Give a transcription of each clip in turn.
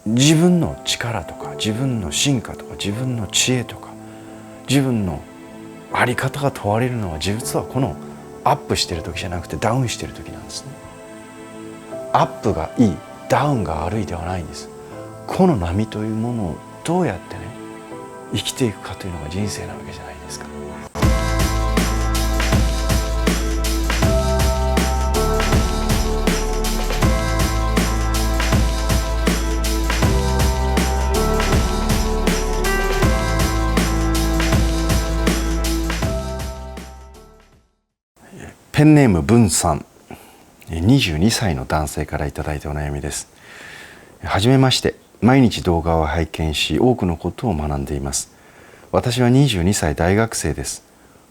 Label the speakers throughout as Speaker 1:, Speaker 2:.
Speaker 1: 自分の力とか自分の進化とか自分の知恵とか自分の在り方が問われるのは実はこのアップしてる時じゃなくてダウンしてる時なんですね。アップがいい、ダウンが悪いではないんです。この波というものをどうやってね生きていくかというのが人生なわけじゃないですか。ペンネーム文さん、22歳の男性からいただいたお悩みです。はじめまして。毎日動画を拝見し多くのことを学んでいます。私は22歳大学生です。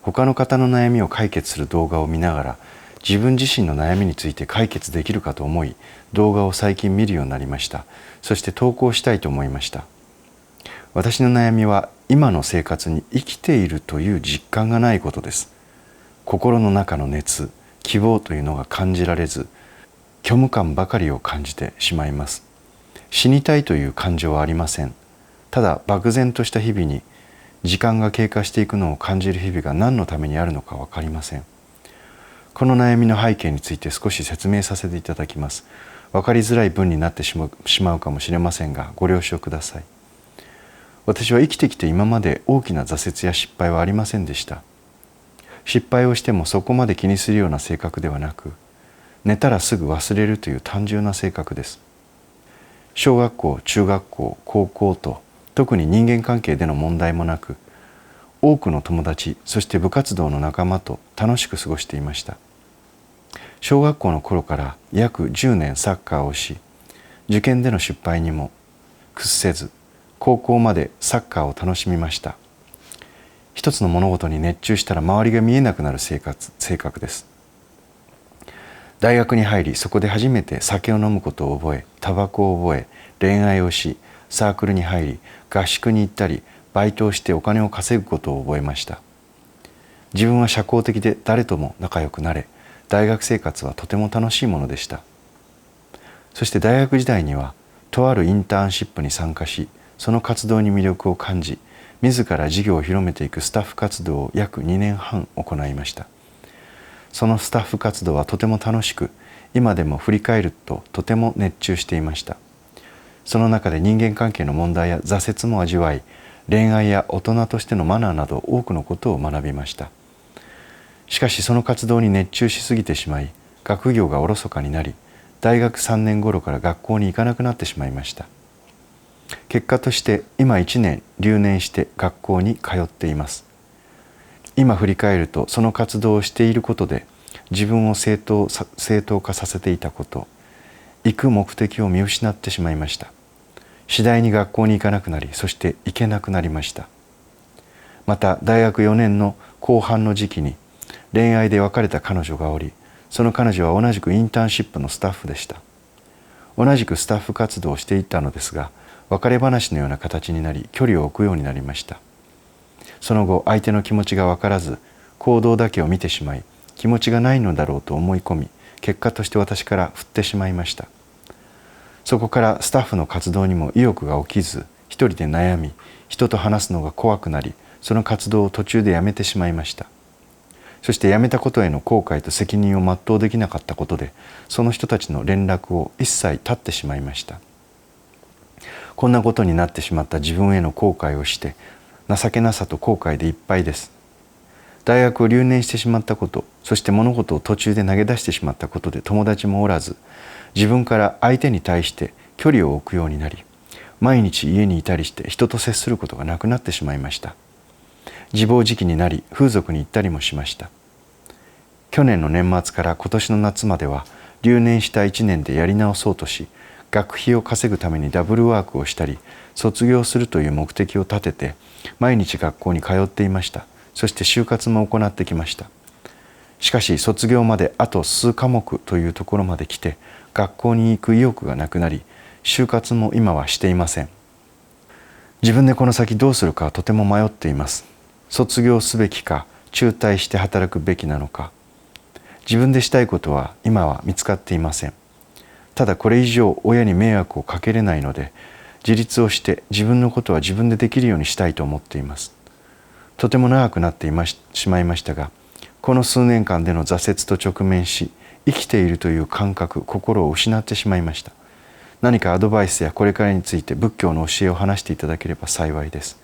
Speaker 1: 他の方の悩みを解決する動画を見ながら自分自身の悩みについて解決できるかと思い動画を最近見るようになりました。そして投稿したいと思いました。私の悩みは今の生活に生きているという実感がないことです。心の中の熱、希望というのが感じられず虚無感ばかりを感じてしまいます。死にたいという感情はありません。ただ漠然とした日々に時間が経過していくのを感じる日々が何のためにあるのか分かりません。この悩みの背景について少し説明させていただきます。分かりづらい文になってしまうかもしれませんがご了承ください。私は生きてきて今まで大きな挫折や失敗はありませんでした。失敗をしてもそこまで気にするような性格ではなく、寝たらすぐ忘れるという単純な性格です。小学校、中学校、高校と特に人間関係での問題もなく、多くの友達、そして部活動の仲間と楽しく過ごしていました。小学校の頃から約10年サッカーをし、受験での失敗にも屈せず、高校までサッカーを楽しみました。一つの物事に熱中したら周りが見えなくなる性格です。大学に入りそこで初めて酒を飲むことを覚え、タバコを覚え、恋愛をし、サークルに入り、合宿に行ったり、バイトをしてお金を稼ぐことを覚えました。自分は社交的で誰とも仲良くなれ、大学生活はとても楽しいものでした。そして大学時代にはとあるインターンシップに参加し、その活動に魅力を感じ、自ら事業を広めていくスタッフ活動を約2年半行いました。そのスタッフ活動はとても楽しく、今でも振り返るととても熱中していました。その中で人間関係の問題や挫折も味わい、恋愛や大人としてのマナーなど多くのことを学びました。しかしその活動に熱中しすぎてしまい、学業がおろそかになり、大学3年頃から学校に行かなくなってしまいました。結果として今1年留年して学校に通っています。今振り返るとその活動をしていることで自分を正当化させていたこと、行く目的を見失ってしまいました。次第に学校に行かなくなり、そして行けなくなりました。また大学4年の後半の時期に恋愛で別れた彼女がおり、その彼女は同じくインターンシップのスタッフでした。同じくスタッフ活動をしていたのですが、別れ話のような形になり距離を置くようになりました。その後相手の気持ちが分からず行動だけを見てしまい、気持ちがないのだろうと思い込み、結果として私から振ってしまいました。そこからスタッフの活動にも意欲が起きず、一人で悩み、人と話すのが怖くなり、その活動を途中でやめてしまいました。そしてやめたことへの後悔と責任を全うできなかったことで、その人たちの連絡を一切絶ってしまいました。こんなことになってしまった自分への後悔をして、情けなさと後悔でいっぱいです。大学を留年してしまったこと、そして物事を途中で投げ出してしまったことで友達もおらず、自分から相手に対して距離を置くようになり、毎日家にいたりして人と接することがなくなってしまいました。自暴自棄になり、風俗に行ったりもしました。去年の年末から今年の夏までは留年した1年でやり直そうとし、学費を稼ぐためにダブルワークをしたり、卒業するという目的を立てて毎日学校に通っていました。そして就活も行ってきました。しかし卒業まであと数科目というところまで来て、学校に行く意欲がなくなり、就活も今はしていません。自分でこの先どうするかとても迷っています。卒業すべきか、中退して働くべきなのか。自分でしたいことは今は見つかっていません。ただこれ以上親に迷惑をかけれないので、自立をして自分のことは自分でできるようにしたいと思っています。とても長くなってしまいましたが、この数年間での挫折と直面し、生きているという感覚、心を失ってしまいました。何かアドバイスやこれからについて仏教の教えを話していただければ幸いです。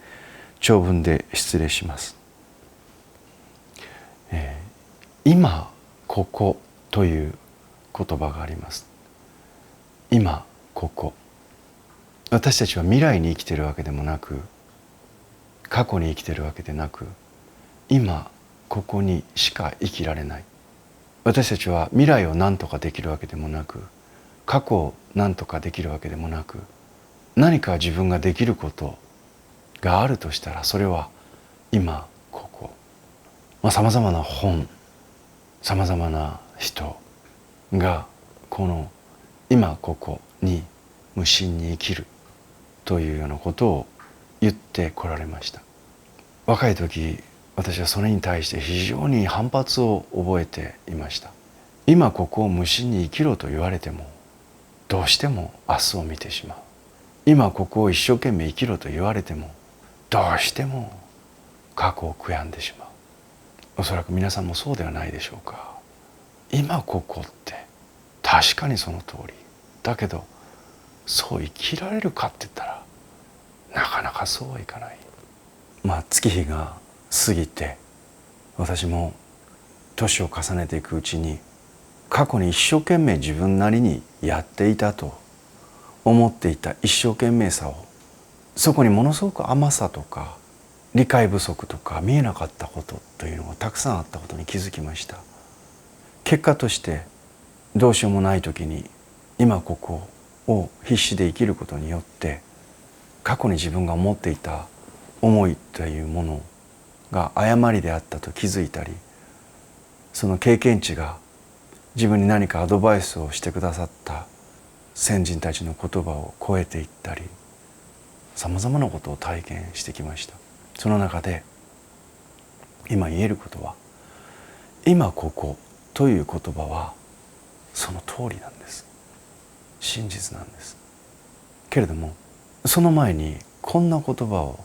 Speaker 1: 長文で失礼します。今ここという言葉があります。今ここ。私たちは未来に生きているわけでもなく、過去に生きているわけでなく、今ここにしか生きられない。私たちは未来を何とかできるわけでもなく、過去を何とかできるわけでもなく、何か自分ができることがあるとしたら、それは今ここ。さまざまな本、さまざまな人がこの今ここに無心に生きるというようなことを言ってこられました。若い時、私はそれに対して非常に反発を覚えていました。今ここを無心に生きろと言われても、どうしても明日を見てしまう。今ここを一生懸命生きろと言われても、どうしても過去を悔やんでしまう。おそらく皆さんもそうではないでしょうか。今ここって確かにその通りだけど、そう生きられるかって言ったらなかなかそうはいかない。月日が過ぎて、私も年を重ねていくうちに、過去に一生懸命自分なりにやっていたと思っていた一生懸命さを、そこにものすごく甘さとか理解不足とか見えなかったことというのがたくさんあったことに気づきました。結果としてどうしようもない時に今ここを必死で生きることによって、過去に自分が思っていた思いというものが誤りであったと気づいたり、その経験値が自分に何かアドバイスをしてくださった先人たちの言葉を超えていったり、さまざまなことを体験してきました。その中で今言えることは、今ここという言葉はその通りなんです。真実なんです。けれども、その前にこんな言葉を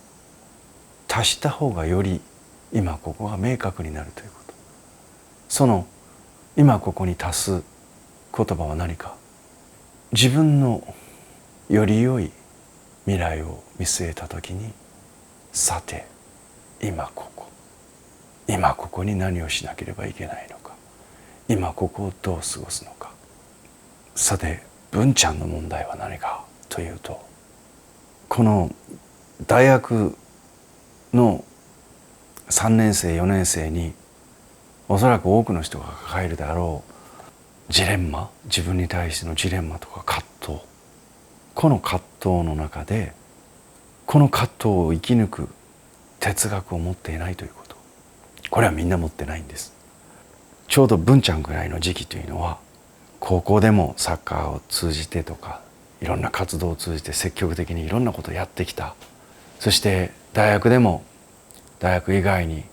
Speaker 1: 足した方がより今ここが明確になるということ。その今ここに足す言葉は何か。自分のより良い未来を見据えたときに、さて今ここに何をしなければいけないのか、今ここをどう過ごすのか。さて文ちゃんの問題は何かというと、この大学の3年生4年生におそらく多くの人が抱えるであろうジレンマ、自分に対してのジレンマとか葛藤、この葛藤の中でこの葛藤を生き抜く哲学を持っていないということ、これはみんな持ってないんです。ちょうど文ちゃんぐらいの時期というのは、高校でもサッカーを通じてとかいろんな活動を通じて積極的にいろんなことをやってきた。そして大学でも大学以外に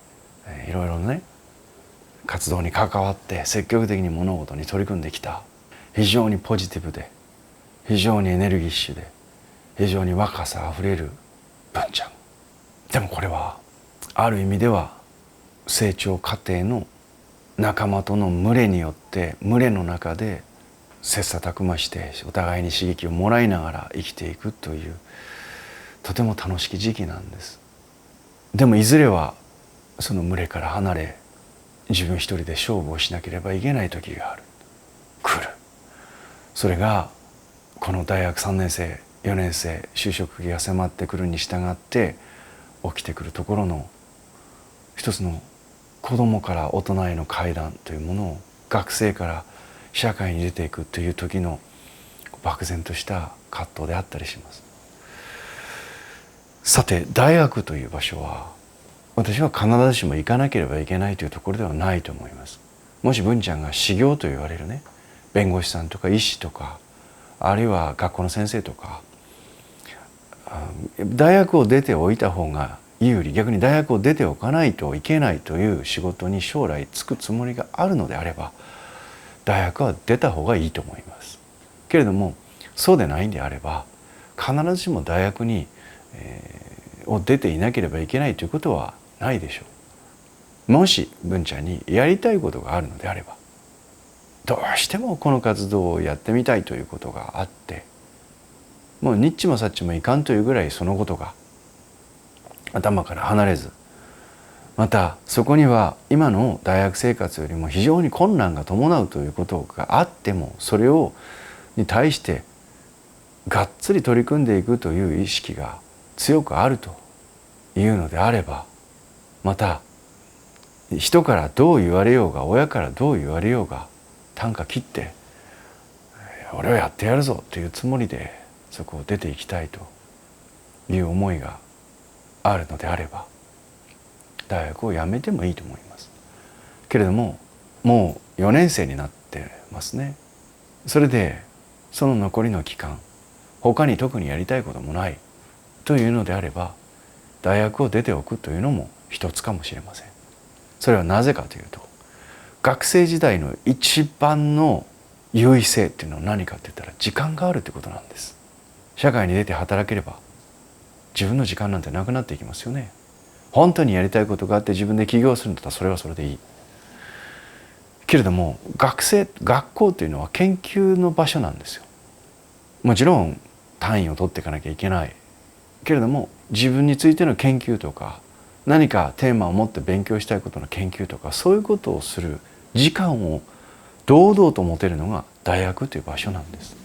Speaker 1: いろいろね活動に関わって積極的に物事に取り組んできた、非常にポジティブで非常にエネルギッシュで非常に若さあふれる文ちゃん。でもこれはある意味では成長過程の仲間との群れによって、群れの中で切磋琢磨してお互いに刺激をもらいながら生きていくという、とても楽しき時期なんです。でもいずれはその群れから離れ、自分一人で勝負をしなければいけない時が来る。それがこの大学3年生4年生就職期が迫ってくるに従って起きてくるところの一つの子供から大人への階段というものを、学生から社会に出ていくという時の漠然とした葛藤であったりします。さて大学という場所は、私は必ずしも行かなければいけないというところではないと思います。もし文ちゃんが修行と言われるね、弁護士さんとか医師とか、あるいは学校の先生とか、大学を出ておいた方が有利、逆に大学を出ておかないといけないという仕事に将来就くつもりがあるのであれば、大学は出た方がいいと思います。けれどもそうでないんであれば、必ずしも大学に、を出ていなければいけないということはないでしょう。もし文ちゃんにやりたいことがあるのであれば、どうしてもこの活動をやってみたいということがあって、もうニッチもサッチもいかんというぐらいそのことが頭から離れず、またそこには今の大学生活よりも非常に困難が伴うということがあっても、それに対してがっつり取り組んでいくという意識が強くあるというのであれば、また人からどう言われようが、親からどう言われようが、短歌切って俺はやってやるぞというつもりでそこを出ていきたいという思いがあるのであれば、大学を辞めてもいいと思います。けれどももう4年生になってますね。それでその残りの期間、他に特にやりたいこともないというのであれば、大学を出ておくというのも一つかもしれません。それはなぜかというと、学生時代の一番の優位性っていうのは何かって言ったら、時間があるということなんです。社会に出て働ければ自分の時間なんてなくなっていきますよね。本当にやりたいことがあって自分で起業するんだったらそれはそれでいい。けれども学校というのは研究の場所なんですよ。もちろん単位を取っていかなきゃいけないけれども、自分についての研究とか、何かテーマを持って勉強したいことの研究とか、そういうことをする時間を堂々と持てるのが大学という場所なんです。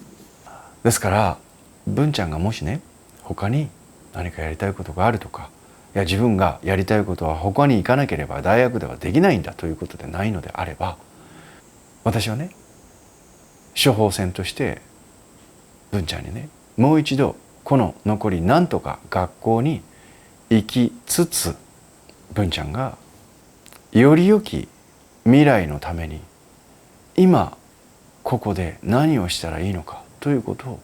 Speaker 1: ですから文ちゃんがもしね、他に何かやりたいことがあるとか、いや自分がやりたいことは他に行かなければ大学ではできないんだということでないのであれば、私はね、処方箋として文ちゃんにね、もう一度この残りなんとか学校に行きつつ、文ちゃんがより良き未来のために今ここで何をしたらいいのかということを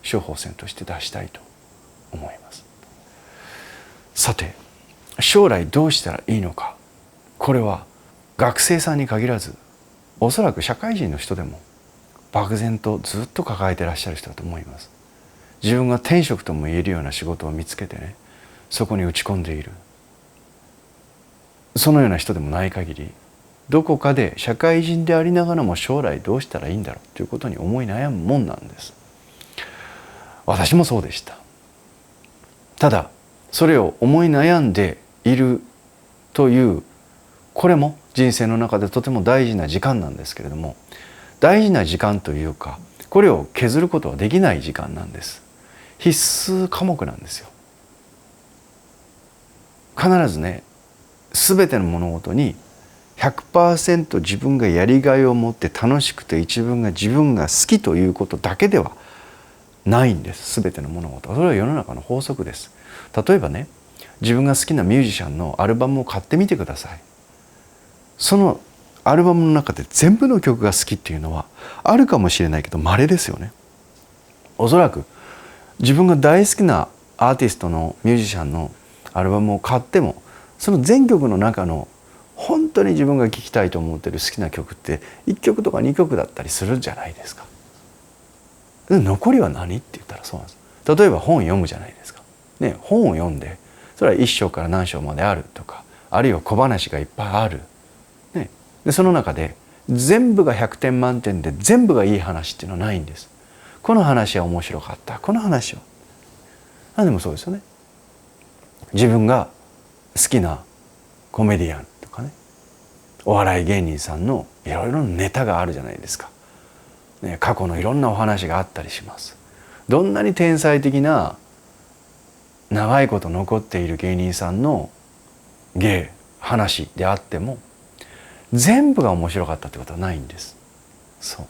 Speaker 1: 処方箋として出したいと思います。さて、将来どうしたらいいのか、これは学生さんに限らず、おそらく社会人の人でも漠然とずっと抱えていらっしゃる人だと思います。自分が天職とも言えるような仕事を見つけてね、そこに打ち込んでいる。そのような人でもない限り、どこかで社会人でありながらも将来どうしたらいいんだろうということに思い悩むもんなんです。私もそうでした。ただそれを思い悩んでいるという、これも人生の中でとても大事な時間なんですけれども、大事な時間というか、これを削ることはできない時間なんです。必須科目なんですよ。必ずね、全ての物事に 100% 自分がやりがいを持って楽しくて自分が好きということだけではないんです。全ての物事は。それは世の中の法則です。例えばね、自分が好きなミュージシャンのアルバムを買ってみてください。そのアルバムの中で全部の曲が好きっていうのはあるかもしれないけど稀ですよね。おそらく自分が大好きなアーティストのミュージシャンのアルバムを買っても、その全曲の中の本当に自分が聴きたいと思っている好きな曲って1曲とか2曲だったりするじゃないですか。で残りは何って言ったらそうなんです。例えば本読むじゃないですか。ね、本を読んで、それは1章から何章まであるとか、あるいは小話がいっぱいある。ね、でその中で全部が100点満点で全部がいい話っていうのはないんです。この話は面白かった。この話は。何でもそうですよね。自分が好きなコメディアンとかね、お笑い芸人さんのいろいろなネタがあるじゃないですか。ね、過去のいろんなお話があったりします。どんなに天才的な長いこと残っている芸人さんの話であっても全部が面白かったってことはないんです。そう、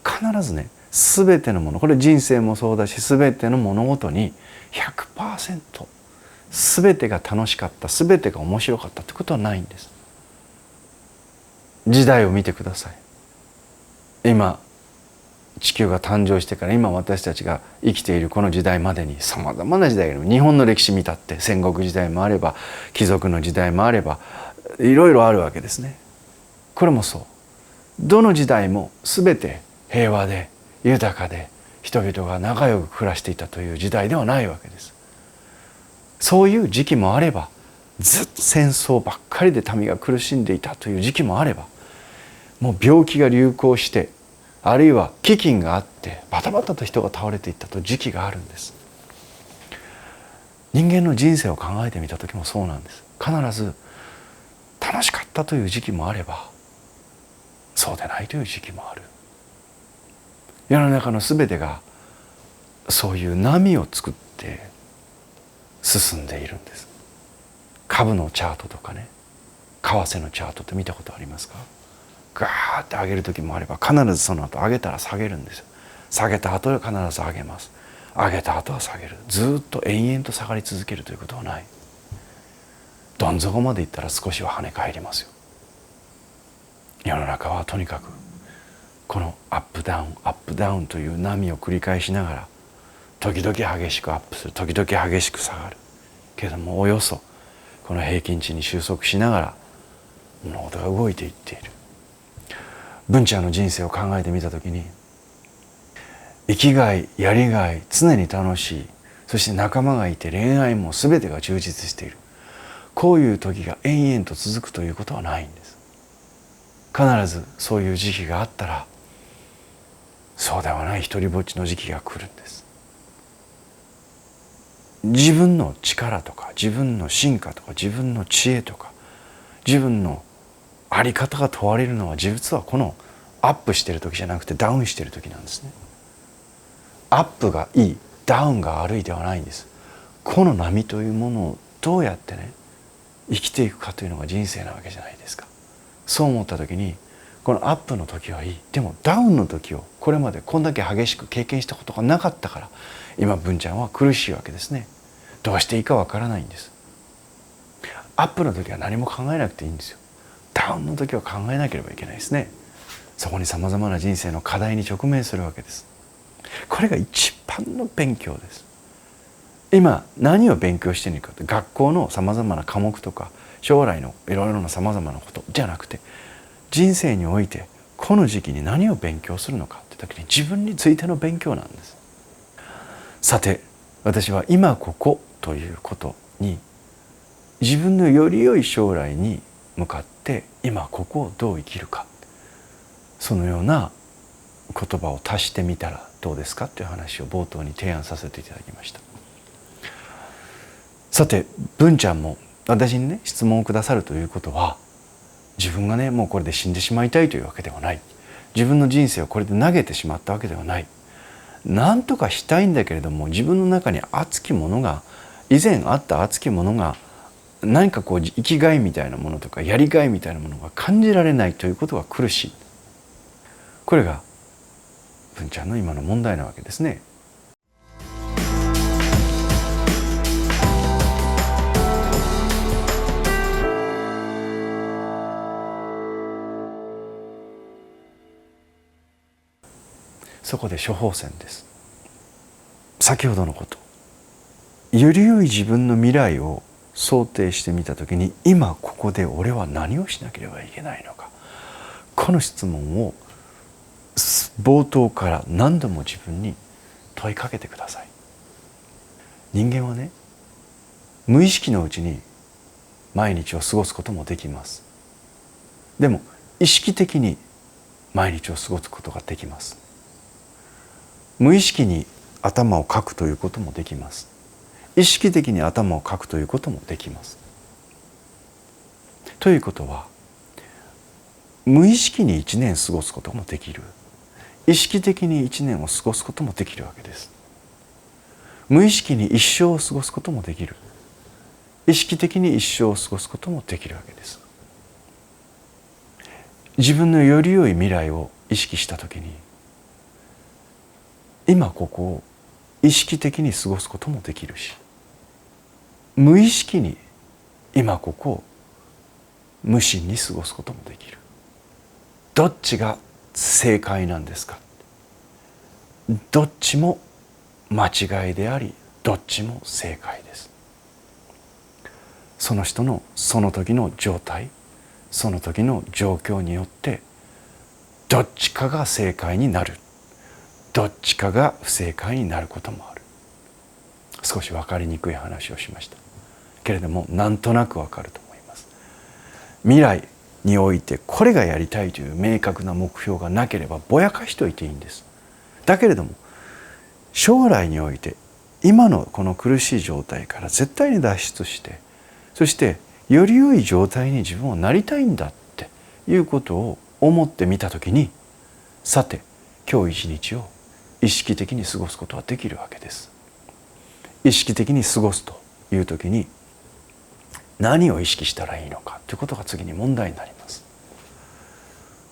Speaker 1: 必ずね、全てのもの、これ人生もそうだし、全ての物事に 100% 全てが楽しかった、全てが面白かったってことはないんです。時代を見てください。今地球が誕生してから今私たちが生きているこの時代までにさまざまな時代がある。日本の歴史見たって戦国時代もあれば貴族の時代もあればいろいろあるわけですね。これもそう。どの時代も全て平和で豊かで人々が仲良く暮らしていたという時代ではないわけです。そういう時期もあれば、ずっと戦争ばっかりで民が苦しんでいたという時期もあれば、もう病気が流行して、あるいは飢饉があってバタバタと人が倒れていったという時期があるんです。人間の人生を考えてみた時もそうなんです。必ず楽しかったという時期もあれば、そうでないという時期もある。世の中の全てがそういう波を作って進んでいるんです。株のチャートとかね、為替のチャートって見たことありますか？ガーって上げる時もあれば、必ずその後上げたら下げるんですよ。下げた後は必ず上げます。上げた後は下げる。ずっと延々と下がり続けるということはない。どん底まで行ったら少しは跳ね返りますよ。世の中はとにかくこのアップダウンアップダウンという波を繰り返しながら、時々激しくアップする、時々激しく下がるけれども、およそこの平均値に収束しながら物事が動いていっている。文ちゃんの人生を考えてみたときに、生きがい、やりがい、常に楽しい、そして仲間がいて恋愛も全てが充実している、こういう時が延々と続くということはないんです。必ずそういう時期があったら、そうではない一人ぼっちの時期が来るんです。自分の力とか自分の進化とか自分の知恵とか自分の在り方が問われるのは、実はこのアップしている時じゃなくてダウンしている時なんですね。アップがいい、ダウンが悪いではないんです。この波というものをどうやってね生きていくかというのが人生なわけじゃないですか。そう思った時に、このアップの時はいい、でもダウンの時をこれまでこんだけ激しく経験したことがなかったから、今文ちゃんは苦しいわけですね。どうしていいかわからないんです。アップの時は何も考えなくていいんですよ。ダウンの時は考えなければいけないですね。そこにさまざまな人生の課題に直面するわけです。これが一番の勉強です。今何を勉強しているかと、学校のさまざまな科目とか将来のいろいろなさまざまなことじゃなくて、人生においてこの時期に何を勉強するのかって時に自分についての勉強なんです。さて、私は今ここということに、自分のより良い将来に向かって今ここをどう生きるか、そのような言葉を足してみたらどうですかという話を冒頭に提案させていただきました。さて、文ちゃんも私にね質問をくださるということは、自分がねもうこれで死んでしまいたいというわけではない、自分の人生をこれで投げてしまったわけではない、何とかしたいんだけれども、自分の中に熱きものが、以前あった熱きものが何かこう生きがいみたいなものとかやりがいみたいなものが感じられないということが苦しい。これが文ちゃんの今の問題なわけですね。そこで処方箋です。先ほどのこと、より良い自分の未来を想定してみたときに、今ここで俺は何をしなければいけないのか、この質問を冒頭から何度も自分に問いかけてください。人間はね、無意識のうちに毎日を過ごすこともできます。でも意識的に毎日を過ごすことができます。無意識に頭をかくということもできます。意識的に頭をかくということもできます。ということは、無意識に1年過ごすこともできる、意識的に1年を過ごすこともできるわけです。無意識に一生を過ごすこともできる、意識的に一生を過ごすこともできるわけです。自分のより良い未来を意識したときに、今ここを意識的に過ごすこともできるし、無意識に今ここを無心に過ごすこともできる。どっちが正解なんですか？どっちも間違いであり、どっちも正解です。その人のその時の状態、その時の状況によってどっちかが正解になる、どっちかが不正解になることもある。少し分かりにくい話をしましたけれども、なんとなく分かると思います。未来においてこれがやりたいという明確な目標がなければぼやかしといていいんです。だけれども将来において今のこの苦しい状態から絶対に脱出して、そしてより良い状態に自分はなりたいんだっていうことを思ってみたときに、さて今日一日を意識的に過ごすことはできるわけです。意識的に過ごすというときに何を意識したらいいのかということが次に問題になります。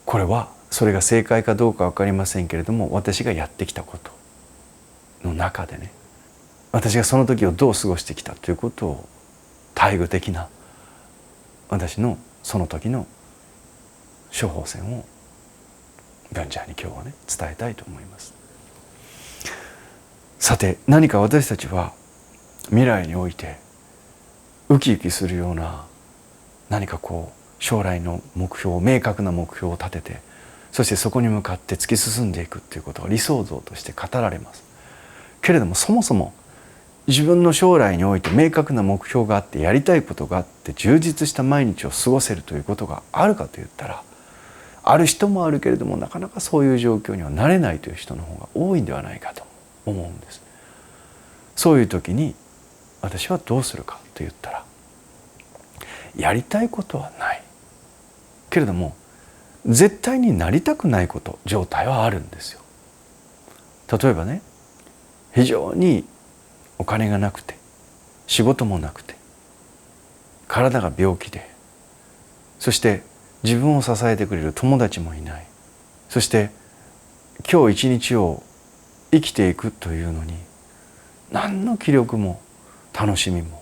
Speaker 1: これはそれが正解かどうか分かりませんけれども、私がやってきたことの中でね、私がその時をどう過ごしてきたということを大具的な私のその時の処方箋を文ちゃんに今日はね伝えたいと思います。さて、何か私たちは未来においてウキウキするような何か将来の目標、明確な目標を立てて、そしてそこに向かって突き進んでいくということが理想像として語られます。けれどもそもそも自分の将来において明確な目標があってやりたいことがあって充実した毎日を過ごせるということがあるかといったら、ある人もあるけれどもなかなかそういう状況にはなれないという人の方が多いんではないかと思うんです。そういう時に私はどうするかと言ったら、やりたいことはないけれども絶対になりたくないこと状態はあるんですよ。例えばね、非常にお金がなくて仕事もなくて体が病気で、そして自分を支えてくれる友達もいない、そして今日一日を生きていくというのに何の気力も楽しみも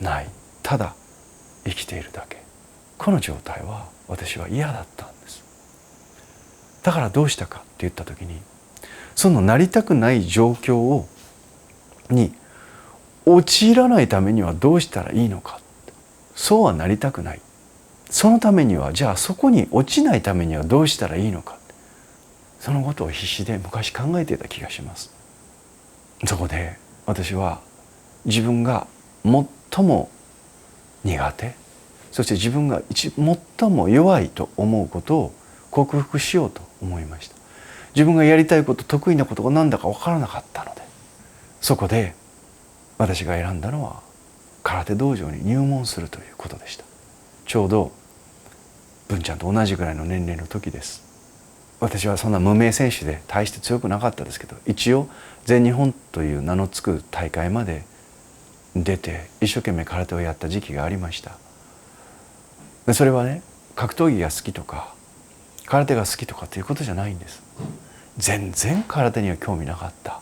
Speaker 1: ない、ただ生きているだけ、この状態は私は嫌だったんです。だからどうしたかって言った時に、そのなりたくない状況に陥らないためにはどうしたらいいのか、そうはなりたくない、そのためにはじゃあそこに落ちないためにはどうしたらいいのか、そのことを必死で昔考えていた気がします。そこで私は自分が最も苦手、そして自分が最も弱いと思うことを克服しようと思いました。自分がやりたいこと、得意なことが何だか分からなかったので、そこで私が選んだのは空手道場に入門するということでした。ちょうど文ちゃんと同じぐらいの年齢の時です。私はそんな無名選手で大して強くなかったですけど、一応全日本という名の付く大会まで出て一生懸命空手をやった時期がありました。でそれはね、格闘技が好きとか空手が好きとかということじゃないんです。全然空手には興味なかった。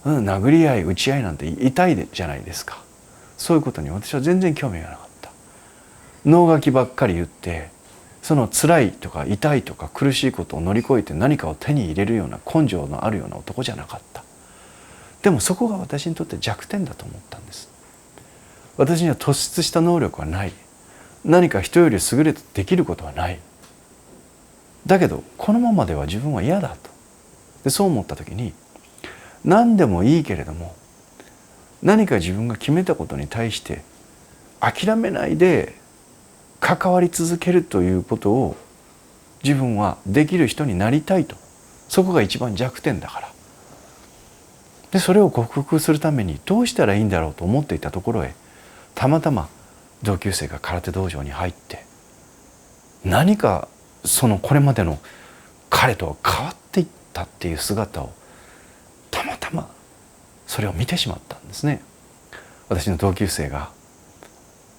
Speaker 1: 殴り合い打ち合いなんて痛いじゃないですか。そういうことに私は全然興味がなかった。能書きばっかり言って、その辛いとか痛いとか苦しいことを乗り越えて何かを手に入れるような根性のあるような男じゃなかった。でもそこが私にとって弱点だと思ったんです。私には突出した能力はない。何か人より優れてできることはない。だけどこのままでは自分は嫌だと。でそう思った時に、何でもいいけれども何か自分が決めたことに対して諦めないで関わり続けるということを自分はできる人になりたいと。そこが一番弱点だから。でそれを克服するためにどうしたらいいんだろうと思っていたところへ、たまたま同級生が空手道場に入って、何かそのこれまでの彼とは変わっていったっていう姿をたまたまそれを見てしまったんですね。私の同級生が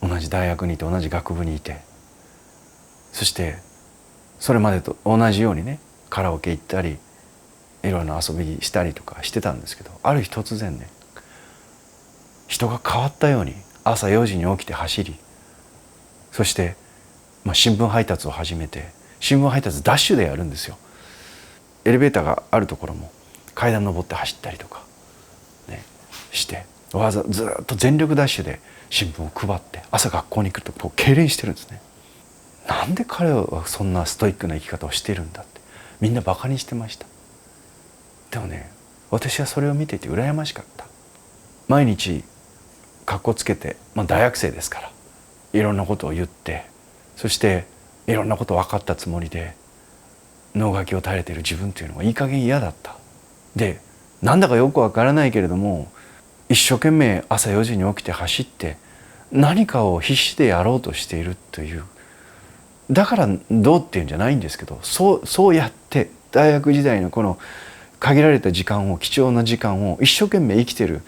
Speaker 1: 同じ大学にいて同じ学部にいて、そしてそれまでと同じようにね、カラオケ行ったりいろいろな遊びしたりとかしてたんですけど、ある日突然ね、人が変わったように朝4時に起きて走り、そして新聞配達を始めて、新聞配達ダッシュでやるんですよ。エレベーターがあるところも階段登って走ったりとか、ね、してずっと全力ダッシュで新聞を配って朝学校に来ると痙攣してるんですね。なんで彼はそんなストイックな生き方をしているんだってみんなバカにしてました。でもね、私はそれを見ていて羨ましかった。毎日かっこつけて、大学生ですからいろんなことを言って、そしていろんなこと分かったつもりで能書きを垂れている自分というのがいい加減嫌だった。で、なんだかよくわからないけれども、一生懸命朝4時に起きて走って何かを必死でやろうとしているという、だからどうっていうんじゃないんですけど、そうやって大学時代のこの限られた時間を、貴重な時間を一生懸命生きている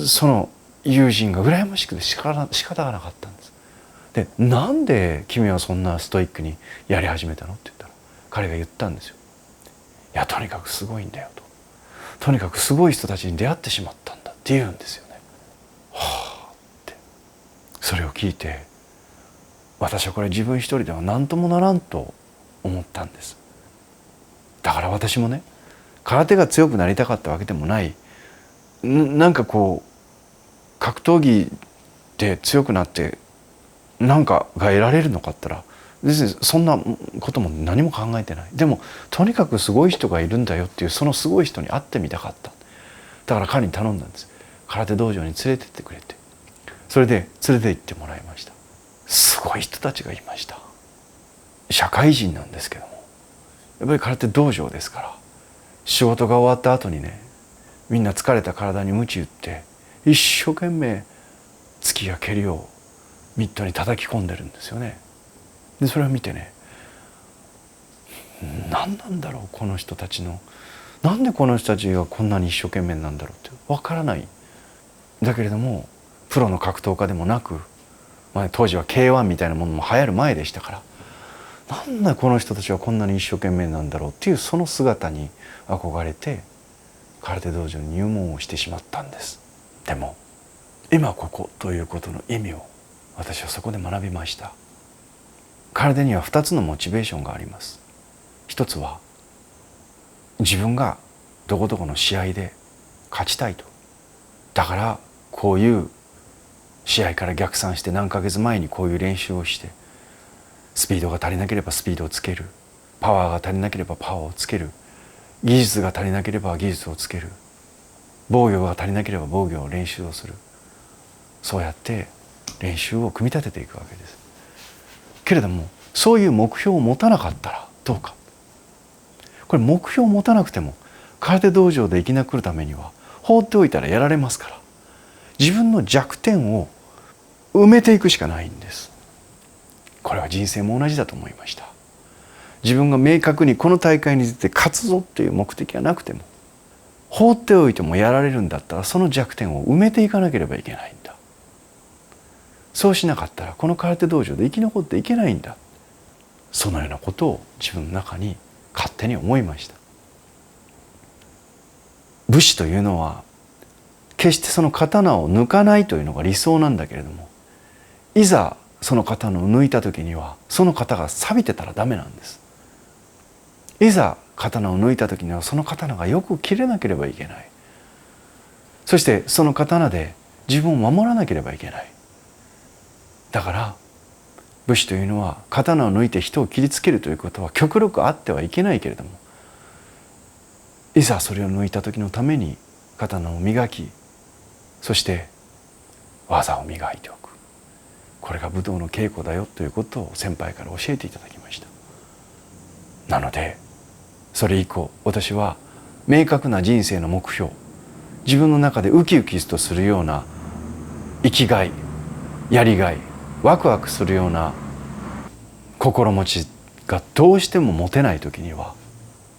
Speaker 1: その友人が羨ましくて仕方がなかったんです。で、なんで君はそんなストイックにやり始めたのって言ったら、彼が言ったんですよ。いや、とにかくすごいんだよと。とにかくすごい人たちに出会ってしまったんだって言うんですよね。はあって、それを聞いて、私はこれ自分一人では何ともならんと思ったんです。だから私もね、空手が強くなりたかったわけでもない、なんかこう格闘技で強くなって何かが得られるのかって言ったら、別にそんなことも何も考えてない。でもとにかくすごい人がいるんだよっていう、そのすごい人に会ってみたかった。だから彼に頼んだんです。空手道場に連れてってくれて、それで連れて行ってもらいました。すごい人たちがいました。社会人なんですけども、やっぱり空手道場ですから、仕事が終わった後にね、みんな疲れた体に鞭打って一生懸命突きや蹴りをミットに叩き込んでるんですよね。でそれを見てね、何なんだろうこの人たちの、なんでこの人たちがこんなに一生懸命なんだろうって分からない。だけれどもプロの格闘家でもなく、当時は K1 みたいなものも流行る前でしたから、なんでこの人たちはこんなに一生懸命なんだろうっていう、その姿に憧れて空手道場に入門をしてしまったんです。でも今ここということの意味を私はそこで学びました。空手には2つのモチベーションがあります。一つは自分がどこどこの試合で勝ちたいと。だからこういう試合から逆算して何ヶ月前にこういう練習をして、スピードが足りなければスピードをつける、パワーが足りなければパワーをつける、技術が足りなければ技術をつける、防御が足りなければ防御を練習をする。そうやって練習を組み立てていくわけです。けれどもそういう目標を持たなかったらどうか。これ目標を持たなくても空手道場で生き残るためには放っておいたらやられますから、自分の弱点を埋めていくしかないんです。これは人生も同じだと思いました。自分が明確にこの大会に出て勝つぞという目的がなくても、放っておいてもやられるんだったらその弱点を埋めていかなければいけないんだ。そうしなかったらこの空手道場で生き残っていけないんだ。そのようなことを自分の中に勝手に思いました。武士というのは決してその刀を抜かないというのが理想なんだけれども、いざその刀を抜いた時にはその型が錆びてたらダメなんです。いざ刀を抜いた時にはその刀がよく切れなければいけない。そしてその刀で自分を守らなければいけない。だから武士というのは刀を抜いて人を切りつけるということは極力あってはいけないけれども、いざそれを抜いた時のために刀を磨き、そして技を磨いておく。これが武道の稽古だよということを先輩から教えていただきました。なのでそれ以降私は明確な人生の目標、自分の中でウキウキとするような生きがい、やりがい、ワクワクするような心持ちがどうしても持てない時には、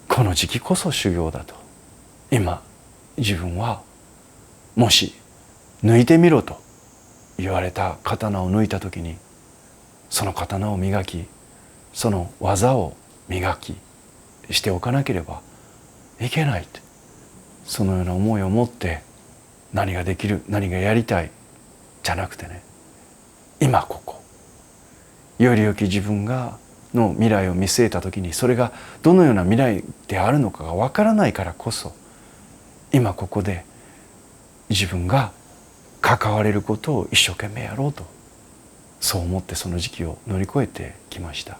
Speaker 1: この時期こそ修行だと。今自分はもし抜いてみろと言われた刀を抜いた時に、その刀を磨き、その技を磨きしておかなければいけないって、そのような思いを持って何ができる、何がやりたいじゃなくてね、今ここより良き自分の未来を見据えた時に、それがどのような未来であるのかがわからないからこそ、今ここで自分が関われることを一生懸命やろうと、そう思ってその時期を乗り越えてきました。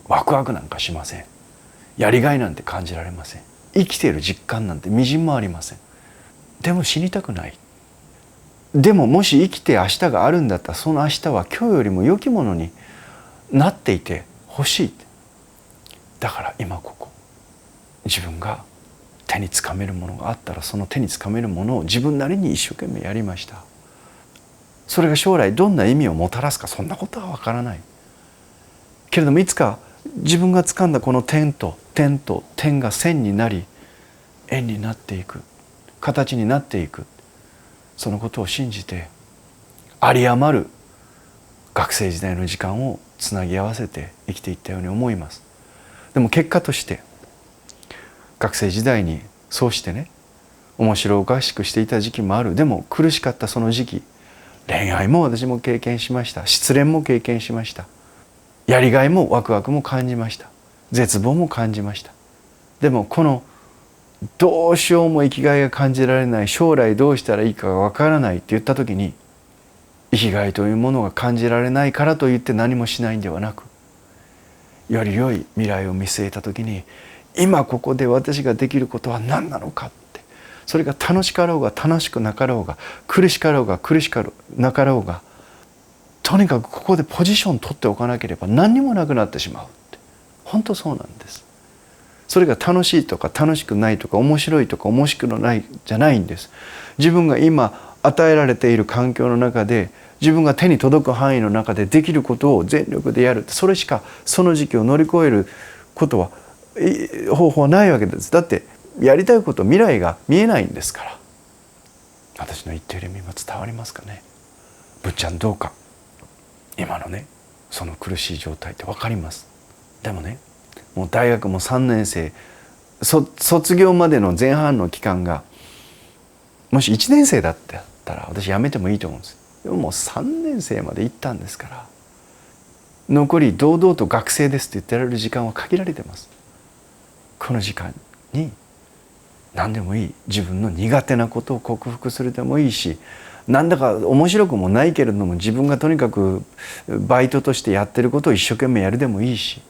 Speaker 1: ワクワクなんかしません。やりがいなんて感じられません。生きている実感なんてみじんもありません。でも死にたくない。でももし生きて明日があるんだったら、その明日は今日よりも良きものになっていてほしい。だから今ここ、自分が手につかめるものがあったら、その手につかめるものを自分なりに一生懸命やりました。それが将来どんな意味をもたらすか、そんなことはわからないけれども、いつか自分が掴んだこの点と点と点が線になり円になっていく、形になっていく、そのことを信じて有り余る学生時代の時間をつなぎ合わせて生きていったように思います。でも結果として学生時代にそうしてね、面白おかしくしていた時期もある。でも苦しかったその時期、恋愛も私も経験しました。失恋も経験しました。やりがいもワクワクも感じました。絶望も感じました。でもこのどうしようも生きがいが感じられない、将来どうしたらいいかがわからないって言った時に、生きがいというものが感じられないからといって何もしないんではなく、より良い未来を見据えた時に、今ここで私ができることは何なのかって、それが楽しかろうが楽しくなかろうが、苦しかろうが苦しかなかろうが、とにかくここでポジション取っておかなければ何にもなくなってしまうって、本当そうなんです。それが楽しいとか楽しくないとか面白いとか面白くないじゃないんです。自分が今与えられている環境の中で、自分が手に届く範囲の中でできることを全力でやる、それしかその時期を乗り越えることは方法はないわけです。だってやりたいこと、未来が見えないんですから。私の言っている意味は伝わりますかね。ぶっちゃんどうか今のね、その苦しい状態って分かります。でもね、もう大学も3年生、卒業までの前半の期間がもし1年生だったら私やめてもいいと思うんです。でももう3年生まで行ったんですから、残り堂々と学生ですって言ってられる時間は限られてます。この時間に何でもいい、自分の苦手なことを克服するでもいいし、なんだか面白くもないけれども自分がとにかくバイトとしてやってることを一生懸命やるでもいいし、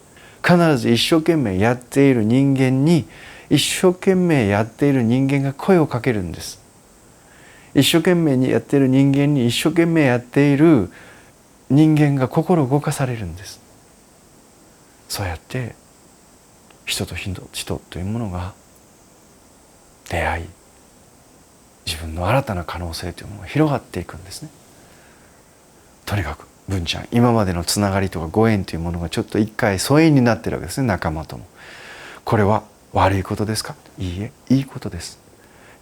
Speaker 1: 必ず一生懸命やっている人間に、一生懸命やっている人間が声をかけるんです。一生懸命にやっている人間に、一生懸命やっている人間が心動かされるんです。そうやって人と人というものが出会い、自分の新たな可能性というものが広がっていくんですね。とにかく文ちゃん、今までのつながりとかご縁というものがちょっと一回疎遠になっているわけですね、仲間とも。これは悪いことですか？いいえ、いいことです。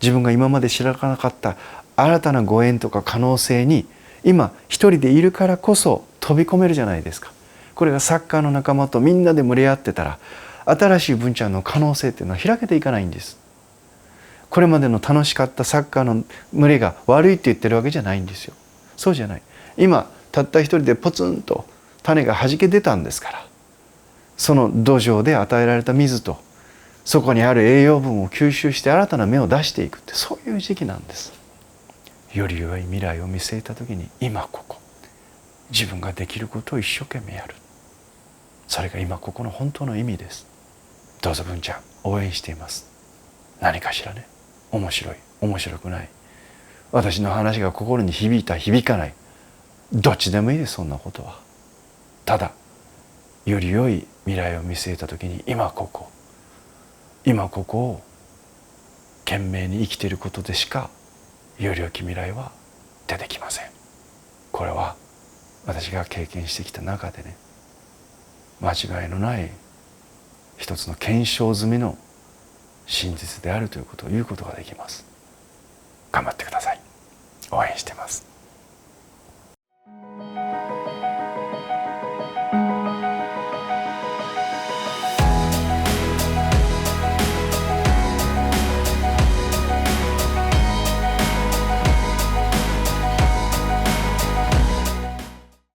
Speaker 1: 自分が今まで知らなかった新たなご縁とか可能性に今一人でいるからこそ飛び込めるじゃないですか。これがサッカーの仲間とみんなで群れ合ってたら、新しい文ちゃんの可能性っていうのは開けていかないんです。これまでの楽しかったサッカーの群れが悪いって言ってるわけじゃないんですよ。そうじゃない。今たった一人でポツンと種が弾け出たんですから、その土壌で与えられた水とそこにある栄養分を吸収して新たな芽を出していくって、そういう時期なんです。より良い未来を見据えた時に、今ここ自分ができることを一生懸命やる、それが今ここの本当の意味です。どうぞ文ちゃん応援しています。何かしらね、面白い面白くない、私の話が心に響いた響かない、どっちでもいいです。そんなことはただより良い未来を見据えた時に、今ここを懸命に生きていることでしかより良き未来は出てきません。これは私が経験してきた中でね、間違いのない一つの検証済みの真実であるということを言うことができます。頑張ってください。応援してます。